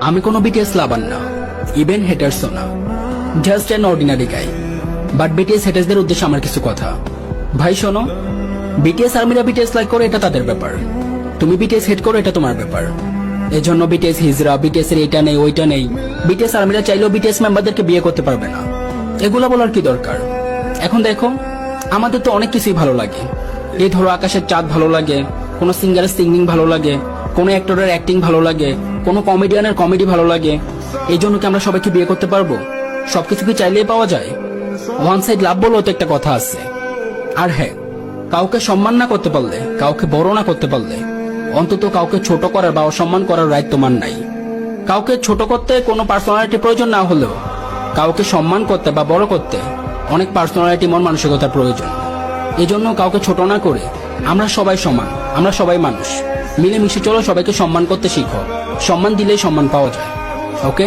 আমি কোনো বিটিএস লাভার না, ইভেন হেটার্সও না, just an ordinary guy. But BTS হেটার্সদের উদ্দেশ্যে আমার কিছু কথা। ভাই শোনো, বিটিএস আর্মিরা বিটিএস লাইক করে এটা তাদের ব্যাপার, তুমি বিটিএস হেড করো এটা তোমার ব্যাপার। এজন্য বিটিএস হিজরা, বিটিএস এর এটা নেই ওইটা নেই, বিটিএস আর্মিরা চাইলেও বিটিএস মেম্বারদেরকে বিয়ে করতে পারবে না, এগুলা বলার কি দরকার? এখন দেখো, আমাদের তো অনেক কিছুই ভালো লাগে। এই ধরো আকাশের চাঁদ ভালো লাগে, কোনো সিঙ্গারের সিঙ্গিং ভালো লাগে, কোনো অ্যাক্টরের অ্যাক্টিং ভালো লাগে, কোনো কমেডিয়ানের কমেডি ভালো লাগে। এই জন্য কি আমরা সবাইকে বিয়ে করতে পারবো? সবকিছু কি চাইলেই পাওয়া যায়? ওয়ান সাইড লাভ বলেও তো একটা কথা আছে। আর হ্যাঁ, কাউকে সম্মান না করতে পারলে, কাউকে বড় না করতে পারলে, অন্তত কাউকে ছোট করার বা অসম্মান করার রাইট তোমার নাই। কাউকে ছোট করতে কোনো পার্সোনালিটি প্রয়োজন না হলেও কাউকে সম্মান করতে বা বড় করতে অনেক পার্সোনালিটি, মন মানসিকতার প্রয়োজন। এজন্য কাউকে ছোট না করে আমরা সবাই সমান, আমরা সবাই মানুষ, মিলেমিশে চলো, সবাইকে সম্মান করতে শিখো। সম্মান দিলেই সম্মান পাওয়া যায়। ওকে।